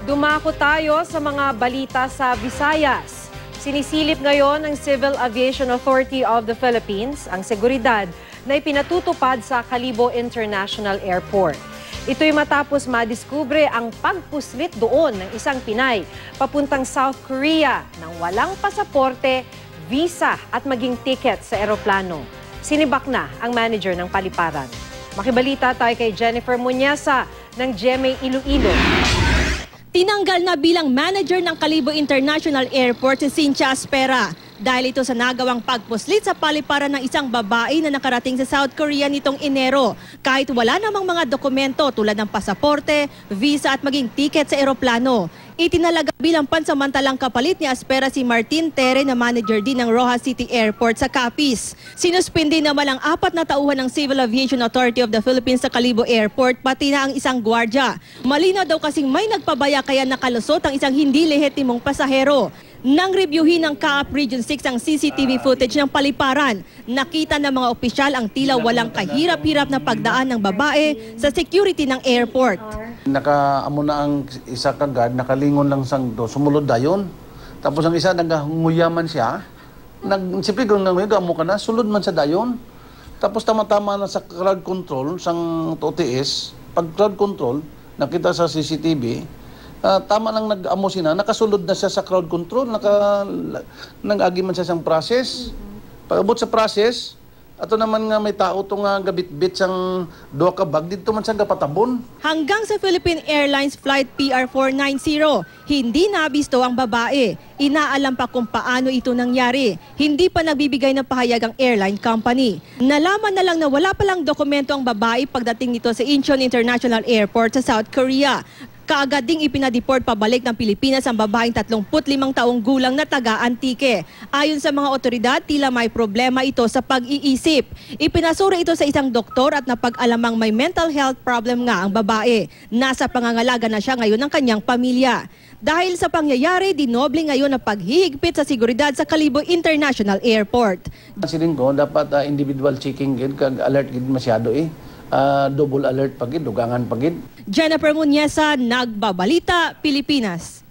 Dumako tayo sa mga balita sa Visayas. Sinisilip ngayon ng Civil Aviation Authority of the Philippines ang seguridad na ipinatutupad sa Calibo International Airport. Ito'y matapos madiskubre ang pagpuslit doon ng isang Pinay papuntang South Korea nang walang pasaporte, visa at maging ticket sa eroplano. Sinibak na ang manager ng paliparan. Makibalita tayo kay Jennifer Muñesa ng GMA Iloilo. Tinanggal na bilang manager ng Calibo International Airport si Cynthia Aspera dahil ito sa nagawang pagpuslit sa paliparan ng isang babae na nakarating sa South Korea nitong Enero kahit wala namang mga dokumento tulad ng pasaporte, visa at maging ticket sa eroplano. Itinalaga bilang pansamantalang kapalit ni Aspera si Martin Tere na manager din ng Roxas City Airport sa Capiz. Sinuspindi naman ang 4 na tauhan ng Civil Aviation Authority of the Philippines sa Calibo Airport pati na ang isang gwardya. Malinaw daw kasing may nagpabaya kaya nakalusot ang isang hindi lehitimong pasahero. Nang reviewin ng CAAP Region 6 ang CCTV footage ng paliparan, nakita ng mga opisyal ang tila walang kahirap-hirap na pagdaan ng babae sa security ng airport. Nakaamo na ang isa ka guard, nakalingon lang sang do, sumulod dayon. Tapos ang isa nagnguyaman siya. Siyempre kung amo ka na, sulod man sa dayon. Tapos tama-tama na sa crowd control, sang OTS, pag crowd control, nakita sa CCTV, tama lang nag-amo sina, nakasulod na siya sa crowd control, nag-agi man siya sa process. Pag-abot sa process, ato naman nga may tao itong gabit-bit sang doa ka bag, dito man siyang gapatabon. Hanggang sa Philippine Airlines Flight PR490, hindi nabisto ang babae. Inaalam pa kung paano ito nangyari. Hindi pa nagbibigay ng pahayag ang airline company. Nalaman na lang na wala palang dokumento ang babae pagdating nito sa Incheon International Airport sa South Korea. Kaagad ding ipinadeport pabalik ng Pilipinas ang babaeng 35 taong gulang na taga-Antique. Ayon sa mga otoridad, tila may problema ito sa pag-iisip. Ipinasura ito sa isang doktor at napag-alamang may mental health problem nga ang babae. Nasa pangangalaga na siya ngayon ng kanyang pamilya. Dahil sa pangyayari, dinoble ngayon ang paghihigpit sa seguridad sa Calibo International Airport. Silin ko, dapat individual checking gid, kag alert gid masyado double alert pagid, dugangan pagid. Jennifer Muñesa, Nagbabalita, Pilipinas.